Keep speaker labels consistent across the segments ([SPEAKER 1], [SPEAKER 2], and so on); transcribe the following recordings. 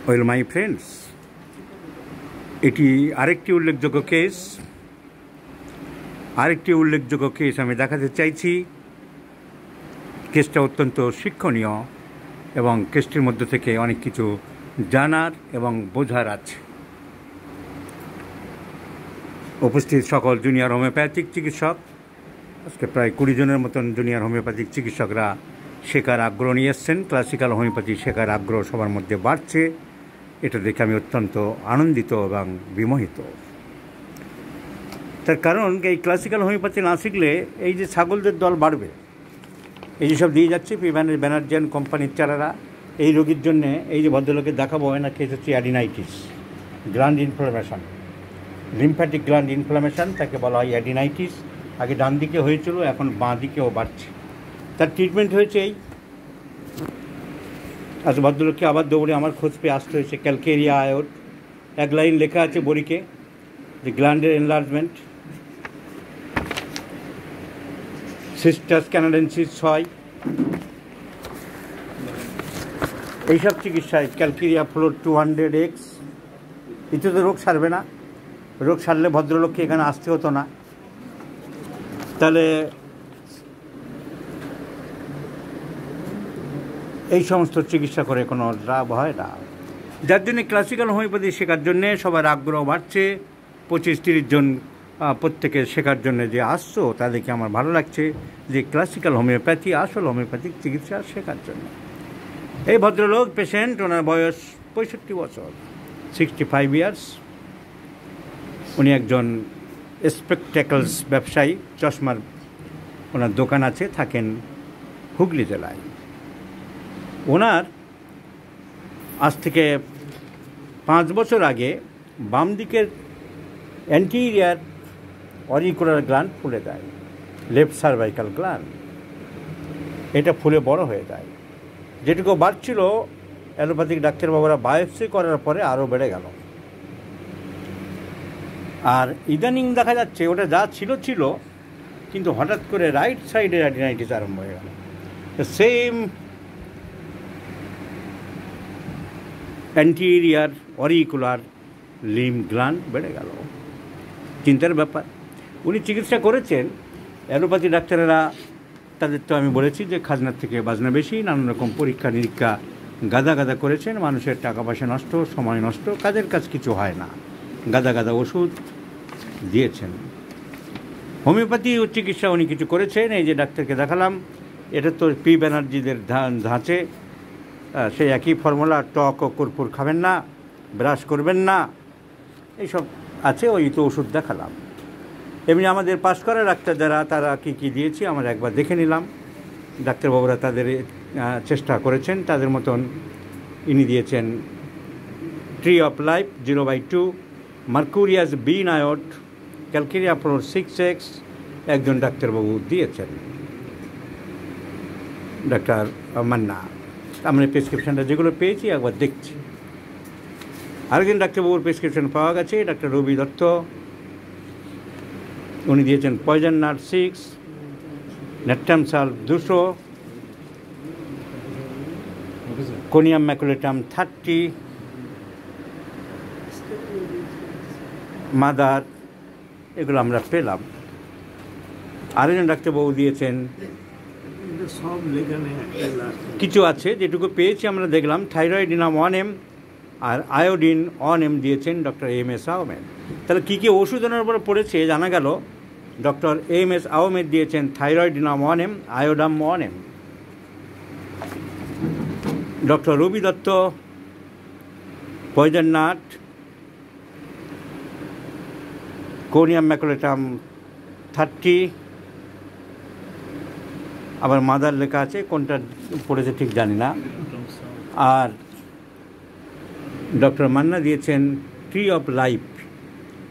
[SPEAKER 1] Well my friends, এটি আরেকটি উল্লেখযোগ্য কেস আমি দেখাতে চাইছি। কেসটা অত্যন্ত শিক্ষণীয় এবং কেসটির মধ্যে থেকে অনেক কিছু জানার এবং বোঝার আছে। উপস্থিত সকল জুনিয়র হোমিওপ্যাথিক চিকিৎসক, আজকে প্রায় 20 জনের মতন জুনিয়র হোমিওপ্যাথিক চিকিৎসকরা শেখার আগ্রহ নিয়ে এসছেন। ক্লাসিক্যাল হোমিওপ্যাথি শেখার আগ্রহ সবার মধ্যে বাড়ছে, এটা দেখে আমি অত্যন্ত আনন্দিত এবং বিমোহিত। তার কারণ এই ক্লাসিক্যাল হোমিওপ্যাথি না শিখলে এই যে ছাগলদের দল বাড়বে, এই যেসব দিয়ে যাচ্ছে ব্যানার্জিয়ান কোম্পানির চারারা, এই রোগীর জন্যে এই যে ভদ্রলোকে দেখাবো না, কেস হচ্ছে adenitis, gland inflammation, lymphatic gland inflammation, তাকে বলা হয় অ্যাডিনাইটিস। আগে ডান দিকে হয়েছিল, এখন বাঁ দিকেও বাড়ছে। তার ট্রিটমেন্ট হয়েছে এই আজ ভদ্রলোককে আবার দৌড়ে আমার খোঁজ পেয়ে আসতে হয়েছে। ক্যালকেরিয়া আয়োড, এক লাইন লেখা আছে বড়িকে, যে গ্ল্যান্ডের এনলার্জমেন্ট, সিস্টাস ক্যানাডেন্সিস 6, এইসব চিকিৎসায় ক্যালকেরিয়া ফ্লোর 200x। এতে তো রোগ সারবে না, রোগ সারলে ভদ্রলোককে এখানে আসতে হতো না। তাহলে এই সমস্ত চিকিৎসা করে কোনো লাভ হয় না। যার জন্যে ক্লাসিক্যাল হোমিওপ্যাথি শেখার জন্যে সবার আগ্রহ বাড়ছে। 25-30 জন প্রত্যেকে শেখার জন্য যে আসছো, তাদেরকে আমার ভালো লাগছে যে ক্লাসিক্যাল হোমিওপ্যাথি আসল হোমিওপ্যাথিক চিকিৎসা শেখার জন্য। এই ভদ্রলোক পেশেন্ট, ওনার বয়স 65 বছর, 65 ইয়ার্স। উনি একজন স্পেকটেকলস ব্যবসায়ী, চশমার ওনার দোকান আছে, থাকেন হুগলি জেলায়। ওনার আজ থেকে 5 বছর আগে বাম দিকের অ্যান্টিরিয়ার অরিকুলার গ্ল্যান্ড ফুলে যায়, লেফট সার্ভাইকাল গ্ল্যান্ড, এটা ফুলে বড় হয়ে যায়। যেটুকু বাড়ছিল অ্যালোপ্যাথিক ডাক্তারবাবুরা বায়োপসি করার পরে আরও বেড়ে গেল। আর ইদানিং দেখা যাচ্ছে ওটা যা ছিল, কিন্তু হঠাৎ করে রাইট সাইডের অ্যাডিনাইটিস আরম্ভ হয়ে গেল। Same anterior auricular lymph gland বেড়ে গেল। চিন্তার ব্যাপার। উনি চিকিৎসা করেছেন, অ্যালোপ্যাথি ডাক্তারেরা তাদের তো আমি বলেছি যে খাজনার থেকে বাজনা বেশি, নানান রকম পরীক্ষা নিরীক্ষা গাদা করেছেন, মানুষের টাকা পয়সা নষ্ট, সময় নষ্ট, কাজের কাজ কিছু হয় না, গাদা ওষুধ দিয়েছেন। হোমিওপ্যাথি চিকিৎসা উনি কিছু করেছেন। এই যে ডাক্তারকে দেখালাম, এটা তো পি ব্যানার্জিদের ধাঁচে, সেই একই ফর্মুলা, টক ও কর্পূর খাবেন না, ব্রাশ করবেন না, এইসব আছে। ওই তো ওষুধ দেখালাম। এমনি আমাদের পাশ করা ডাক্তার যারা, তারা কী দিয়েছি আমরা একবার দেখে নিলাম। ডাক্তারবাবুরা তাদের চেষ্টা করেছেন তাদের মতন। ইনি দিয়েছেন ট্রি অফ লাইফ 0/2, মার্কুরিয়াস বিন আয়োড, ক্যালকেরিয়া ফ্লোর 6x, একজন ডাক্তারবাবু দিয়েছেন, ডাক্তার মান্না। আমরা প্রেসক্রিপশানটা যেগুলো পেয়েছি একবার দেখছি। আরেকজন ডাক্তারবাবুর প্রেসক্রিপশন পাওয়া গেছে, ডাক্তার রবি দত্ত, উনি দিয়েছেন পয়জন নাট 6, ন্যাট্টাম সাল 200, কোনিয়াম ম্যাকুলেটাম 30, মাদার, এগুলো আমরা পেলাম। আরেকজন ডাক্তারবাবু দিয়েছেন, কিছু আছে যেটুকু পেয়েছি আমরা দেখলাম, থাইরয়েডিনাম 1M আর আয়োডিন 1M দিয়েছেন ডক্টর এম.এস. আহমেদ। তাহলে কী ওষুধ ওনার উপরে পড়েছে জানা গেল। ডক্টর এম.এস. আহমেদ দিয়েছেন thyroidinum 1M, iodum 1M। Doctor Ravi Dutta poison nut, conium maculatum 30, আবার মাদার লেখা আছে, কোনটা পড়েছে ঠিক জানি না। আর ডক্টর মান্না দিয়েছেন ট্রি অফ লাইফ,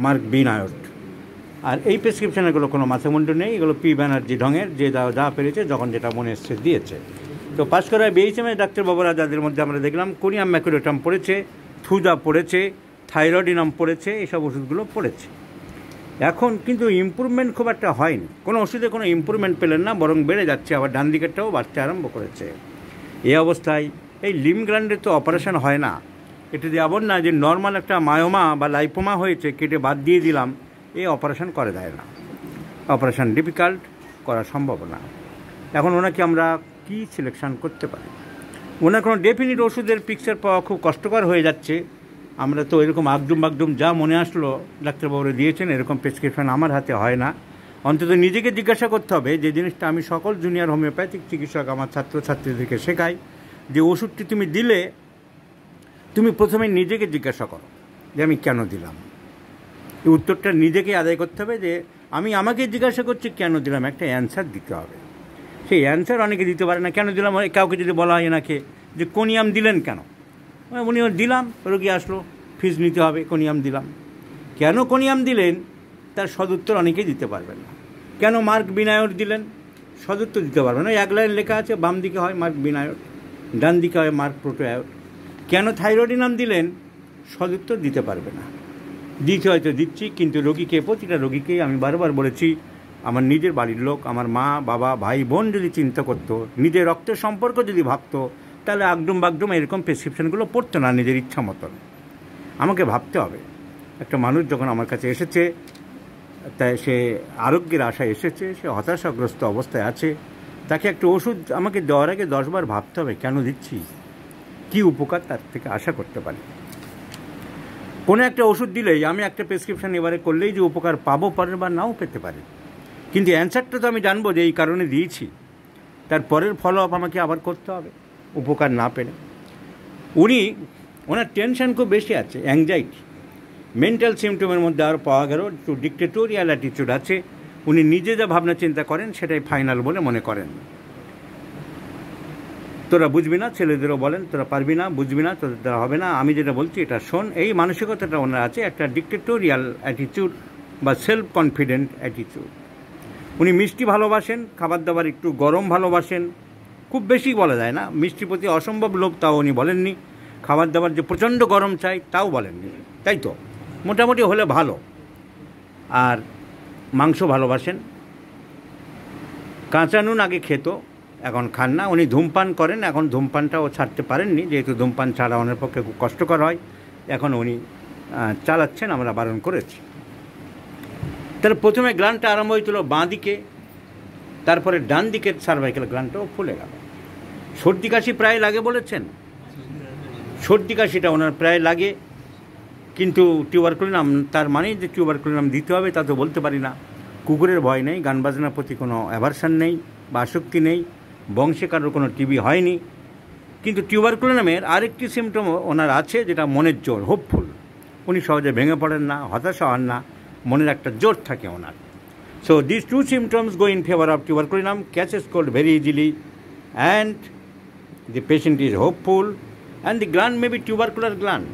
[SPEAKER 1] মার্ক বিন আয়োড। আর এই প্রেসক্রিপশানগুলো কোনো মাথামুন্ডু নেই, এগুলো পি ব্যানার্জি ঢঙের, যে যা পেরেছে যখন যেটা মনে এসছে দিয়েছে। তো পাশ করায় বিএইচএমএ ডাক্তারবাবুরা যাদের মধ্যে আমরা দেখলাম, কোনিয়াম ম্যাকুলেটাম পড়েছে, থুজা পড়েছে, থাইরয়েডিনাম পড়েছে, এইসব ওষুধগুলো পড়েছে। এখন কিন্তু ইম্প্রুভমেন্ট খুব একটা হয়নি, কোনো ওষুধে কোনো ইম্প্রুভমেন্ট পেলেন না, বরং বেড়ে যাচ্ছে, আবার ডান দিকেরটাও বাড়তে আরম্ভ করেছে। এই অবস্থায় এই লিম্ফ গ্ল্যান্ডের তো অপারেশন হয় না, এটা যে এমন না যে নর্মাল একটা মায়োমা বা লাইপোমা হয়েছে কেটে বাদ দিয়ে দিলাম, এই অপারেশন করে দেয় না। অপারেশন ডিফিকাল্ট, করা সম্ভব না। এখন ওনাকে আমরা কি সিলেকশন করতে পারি? ওনার কোনো ডেফিনিট ওষুধের পিকচার পাওয়া খুব কষ্টকর হয়ে যাচ্ছে। আমরা তো এরকম আগডুম যা মনে আসলো ডাক্তারবাবুরা দিয়েছেন, এরকম প্রেসক্রিপশন আমার হাতে হয় না। অন্তত নিজেকে জিজ্ঞাসা করতে হবে, যে জিনিসটা আমি সকল জুনিয়র হোমিওপ্যাথিক চিকিৎসক আমার ছাত্রছাত্রীদেরকে শেখাই, যে ওষুধটি তুমি দিলে তুমি প্রথমে নিজেকে জিজ্ঞাসা করো যে আমি কেন দিলাম। এই উত্তরটা নিজেকে আদায় করতে হবে, যে আমি আমাকে জিজ্ঞাসা করছি কেন দিলাম, একটা অ্যান্সার দিতে হবে। সেই অ্যান্সার অনেকে দিতে পারে না। কেন দিলাম, কাউকে যদি বলা হয় এনাকে যে কোনিয়াম দিলেন কেন, উনি দিলাম, রোগী আসলো, ফিস নিতে হবে, কোনিয়াম দিলাম। কেন কোনিয়াম দিলেন তার সদুত্তর অনেকেই দিতে পারবেন না। কেন মার্ক বিনায়র দিলেন, সদুত্তর দিতে পারবেন না। এক লাইন লেখা আছে, বাম দিকে হয় মার্ক বিনায়র, ডান দিকে হয় মার্ক প্রোটোয়ায়র। কেন থাইরয়েডিনাম দিলেন, সদুত্তর দিতে পারবে না। দিতে হয়তো দিচ্ছি, কিন্তু রোগীকে, প্রতিটা রোগীকেই আমি বারবার বলেছি, আমার নিজের বাড়ির লোক, আমার মা বাবা ভাই বোন যদি চিন্তা করতো, নিজের রক্তের সম্পর্ক যদি ভাবতো, তাহলে আগডুম বাগডুম এরকম প্রেসক্রিপশনগুলো পড়তো না নিজের ইচ্ছা মতন। আমাকে ভাবতে হবে, একটা মানুষ যখন আমার কাছে এসেছে, তাই সে আরোগ্যের আশায় এসেছে, সে হতাশাগ্রস্ত অবস্থায় আছে, তাকে একটা ওষুধ আমাকে দেওয়ার আগে 10 বার ভাবতে হবে কেন দিচ্ছি, কী উপকার তার থেকে আশা করতে পারি। কোনো একটা ওষুধ দিলেই আমি একটা প্রেসক্রিপশন এবারে করলেই যে উপকার পাবো পরের বার নাও পেতে পারি, কিন্তু অ্যান্সারটা তো আমি জানবো যে এই কারণে দিয়েছি, তার পরের ফলো আপ আমাকে আবার করতে হবে উপকার না পেলে। ওনার টেনশন খুব বেশি আছে, অ্যাংজাইটি, মেন্টাল সিমটমের মধ্যে আরও পাওয়া গেল একটু ডিক্টেটোরিয়াল অ্যাটিটিউড আছে। উনি নিজে যা ভাবনা চিন্তা করেন সেটাই ফাইনাল বলে মনে করেন। তোরা বুঝবি না, ছেলেদেরও বলেন তোরা পারবি না, বুঝবি না, তোদের দ্বারা হবে না, আমি যেটা বলছি এটা শোন, এই মানসিকতাটা ওনার আছে, একটা ডিক্টেটোরিয়াল অ্যাটিটিউড বা সেলফ কনফিডেন্ট অ্যাটিটিউড। উনি মিষ্টি ভালোবাসেন, খাবার দাবার একটু গরম ভালোবাসেন, খুব বেশি বলা যায় না, মিষ্টির প্রতি অসম্ভব লোভ তাও উনি বলেননি, খাবার দাবার যে প্রচণ্ড গরম চাই তাও বলেননি, তাই তো মোটামুটি হলে ভালো। আর মাংস ভালোবাসেন, কাঁচা নুন আগে খেত, এখন খান না। উনি ধূমপান করেন, এখন ধূমপানটাও ছাড়তে পারেননি, যেহেতু ধূমপান ছাড়া ওনার পক্ষে খুব কষ্টকর হয়, এখন উনি চালাচ্ছেন, আমরা বারণ করেছি। তাহলে প্রথমে গ্ল্যান্ডটা আরম্ভ হয়েছিল বাঁ দিকে, তারপরে ডান দিকের সার্ভাইকাল গ্ল্যান্ডটাও ফুলে গেল। সর্দি কাশি প্রায় লাগে বলেছেন, সর্দি কাশিটা ওনার প্রায় লাগে, কিন্তু টিউবারকুলিনাম, তার মানেই যে টিউবারকুলিনাম দিতে হবে তা তো বলতে পারি না। কুকুরের ভয় নেই, গান বাজনার প্রতি কোনো অ্যাভারশন নেই বা আসক্তি নেই, বংশে কারোর কোনো টিবি হয়নি, কিন্তু টিউবারকুলিনামের আরেকটি সিমটম ওনার আছে, যেটা মনের জোর, হোপফুল। উনি সহজে ভেঙে পড়েন না, হতাশা হন না, মনের একটা জোর থাকে ওনার। So this two symptoms go in favour of tuberculinum, catches cold very easily, and the patient is hopeful, and the gland may be tubercular gland.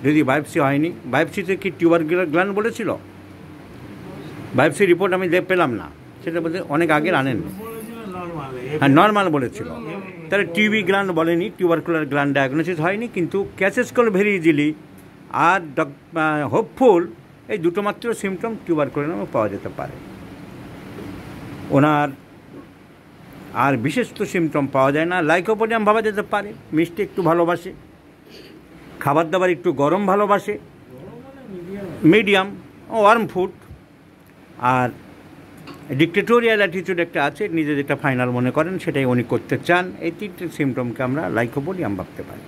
[SPEAKER 1] যদি বায়োপসি হয়নি, বায়োপসিতে কি টিউবারকুলার গ্ল্যান্ড বলেছিল? বায়োপসি রিপোর্ট আমি পেলাম না, সেটা বলতে অনেক আগের আনেন, হ্যাঁ নর্মাল বলেছিল, তাহলে টিবি গ্ল্যান্ড বলেনি, টিউবারকুলার গ্ল্যান্ড ডায়াগনোসিস হয়নি, কিন্তু ক্যাচেস কোল্ড ভেরি ইজিলি আর হোপফুল, এই দুটো মাত্র সিমটম টিউবারকুলিনামে পাওয়া যেতে পারে। ওনার আর বিশেষ তো সিমটম পাওয়া যায় না। লাইকোপোডিয়াম ভাবা যেতে পারে, মিষ্টি একটু ভালোবাসে, খাবার দাবার একটু গরম ভালোবাসে, মিডিয়াম, ওয়ার্ম ফুড, আর ডিক্টেটোরিয়াল অ্যাটিটিউড একটা আছে, নিজে যেটা ফাইনাল মনে করেন সেটাই উনি করতে চান। এই তিনটে সিমটমকে আমরা লাইকোপোডিয়াম ভাবতে পারি।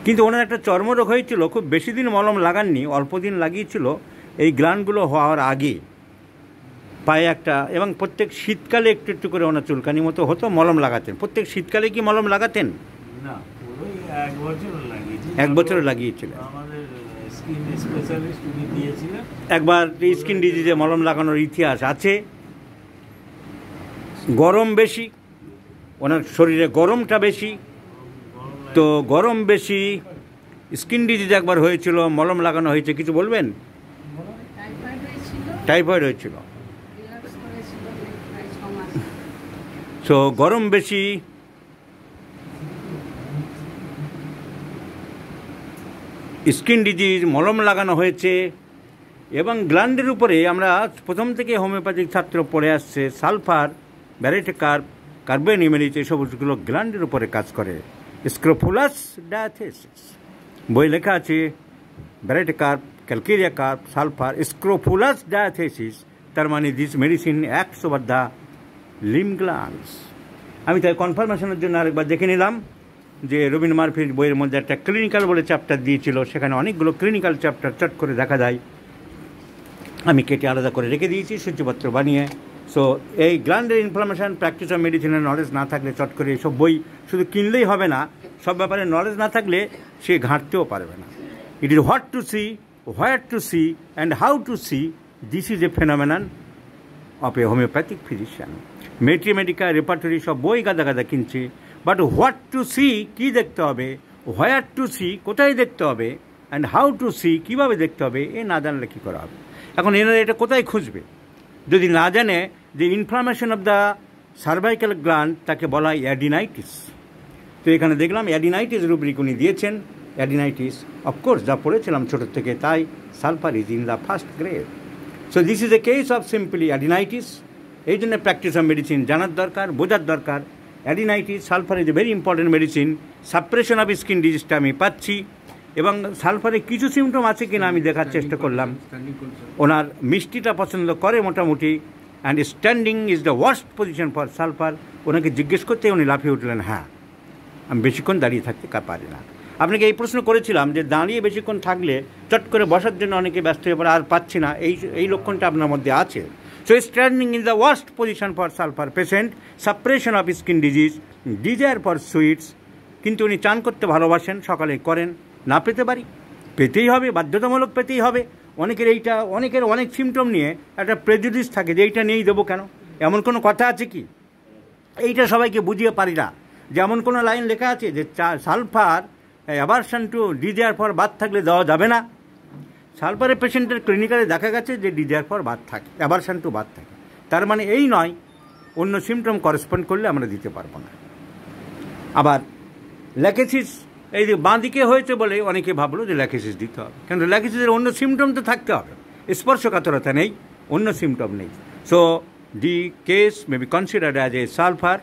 [SPEAKER 1] কিন্তু ওনার একটা চর্মরোগ হয়েছিল, খুব বেশি দিন মলম লাগাননি, অল্প দিন লাগিয়েছিল এই গ্ল্যান্ডগুলো হওয়ার আগে পায়ে একটা, এবং প্রত্যেক শীতকালে একটু একটু করে ওনার চুলকানি মতো হতো, মলম লাগাতেন। প্রত্যেক শীতকালে কি মলম লাগাতেন?
[SPEAKER 2] না,
[SPEAKER 1] এক বছর লাগিয়েছিলেন। একবার স্কিন ডিজিজে মলম লাগানোর ইতিহাস আছে। গরম বেশি, ওনার শরীরে গরমটা বেশি, তো গরম বেশি, স্কিন ডিজিজ একবার হয়েছিল, মলম লাগানো হয়েছে, কিছু বলবেন? টাইফয়েড হয়েছিল, তো গরম বেশি, স্কিন ডিজিজ, মলম লাগানো হয়েছে, এবং গ্ল্যান্ডের উপরে আমরা প্রথম থেকে হোমিওপ্যাথিক ছাত্র পড়ে আসছে সালফার, ব্যারেটেকার্ব, কার্বেনিমেলিস, এই সবগুলো গ্ল্যান্ডের উপরে কাজ করে। স্ক্রোফুলাস ডায়াথেসিস, বই লেখা আছে ব্যারেটেকার্প, calcarea carb, sulphur, scrofulous diathesis, তার মানে this medicine acts over the lymph glands. আমি তাই কনফার্মেশনের জন্য আরেকবার দেখে নিলাম যে রবিন মার্ফির বইয়ের মধ্যে একটা ক্লিনিক্যাল বলে চ্যাপ্টার দিয়েছিল, সেখানে অনেকগুলো ক্লিনিক্যাল চ্যাপ্টার চট করে দেখা যায়, আমি কেটে আলাদা করে রেখে দিয়েছি সূচিপত্র বানিয়ে। সো এই গ্ল্যান্ডের ইনফ্লামেশন, প্র্যাকটিস অফ মেডিসিনের নলেজ না থাকলে চট করে এইসব বই শুধু কিনলেই হবে না, সব ব্যাপারে নলেজ না থাকলে সে ঘাঁটতেও পারবে না। It is what to see, where to see and how to see, this is a phenomenon of a homoeopathic physician. Materia medica, repertory সব বই গাদা গাদা কিনছে, বাট হোয়াট টু সি, কী দেখতে হবে, হোয়ার টু সি, কোথায় দেখতে হবে, অ্যান্ড হাউ টু সি, কীভাবে দেখতে হবে, এ না জানলে কী করা হবে? এখন এনারা এটা কোথায় খুঁজবে যদি না জানে যে inflammation of the cervical gland, তাকে বলা হয় অ্যাডিনাইটিস। তো এখানে দেখলাম অ্যাডিনাইটিস রুব্রিক উনি দিয়েছেন। অ্যাডিনাইটিস অফকোর্স যা পড়েছিলাম ছোটোর থেকে, তাই sulphur is in the first grade. So this is a case of simply adenitis. এই জন্য প্র্যাকটিস অফ মেডিসিন জানার দরকার, বোঝার দরকার। Adenitis, sulphur is a very important medicine. Suppression of skin ডিজিজটা আমি পাচ্ছি, এবং সালফারে কিছু সিমটম আছে কিনা আমি দেখার চেষ্টা করলাম। ওনার মিষ্টিটা পছন্দ করে মোটামুটি, and standing is the worst position for sulphur. ওনাকে জিজ্ঞেস করতে উনি লাফিয়ে উঠলেন, হ্যাঁ আমি বেশিক্ষণ দাঁড়িয়ে থাকতে পারি না। আপনাকে এই প্রশ্ন করেছিলাম যে দাঁড়িয়ে বেশিক্ষণ থাকলে চট করে বসার জন্য অনেকে ব্যস্ত হয়ে পড়ে, আর পাচ্ছি না, এই লক্ষণটা আপনার মধ্যে আছে। So standing is the worst position for sulphur patient, suppression of skin disease, desire for sweets. কিন্তু উনি চান করতে ভালোবাসেন, সকালে করেন, না পেতে পারি, পেতেই হবে, বাধ্যতামূলক পেতেই হবে। অনেকের অনেক সিমটম নিয়ে একটা প্রেজুডিস থাকে যে এইটা নিয়েই দেবো কেন, এমন কোনো কথা আছে কি? এইটা সবাইকে বুঝিয়ে পারি না। যেমন কোনো লাইন লেখা আছে যে sulphur aversion to desire for বাদ থাকলে দেওয়া যাবে না। সালফারের পেশেন্টের ক্লিনিক্যালে দেখা গেছে যে ডিজায়ার ফর বাদ থাকে, অ্যাভারশন টু বাদ থাকে। তার মানে এই নয় অন্য সিমটম করেসপন্ড করলে আমরা দিতে পারবো না। আবার ল্যাকেসিস, এই যে বাঁ দিকে হয়েছে বলে অনেকে ভাবলো যে ল্যাকেসিস দিতে হবে, কিন্তু ল্যাকেসিসের অন্য সিমটম তো থাকতে হবে। স্পর্শকাতরতা নেই, অন্য সিমটম নেই। So the case may be considered as a sulphur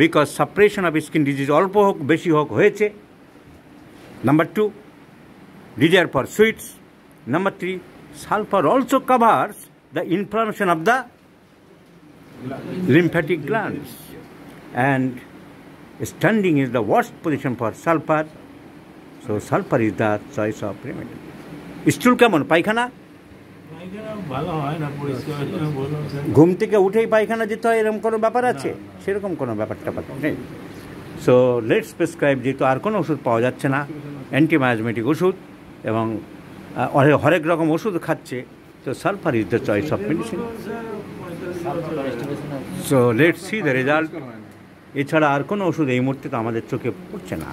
[SPEAKER 1] because suppression of skin disease অল্প হোক বেশি হোক হয়েছে। Number 2, desire for sweets. Number 3, sulphur also covers the inflammation of the lymphatic glands, and standing is the worst position for sulfur. So sulfur is the choice of remedy. স্টুল কেমন, পায়খানা? ঘুম থেকে উঠেই পায়খানা যেতে হয় এরকম কোনো ব্যাপার আছে? সেরকম কোনো ব্যাপারটা নেই। সো লেটস প্রেসক্রাইব, যেহেতু আর কোনো ওষুধ পাওয়া যাচ্ছে না, অ্যান্টিমায়াজমেটিক ওষুধ এবং হরেক রকম ওষুধ খাচ্ছে, তো sulphur is the choice of medicine. So let's see the result. এছাড়া আর কোনো ওষুধ এই মুহূর্তে তো আমাদের চোখে পড়ছে না।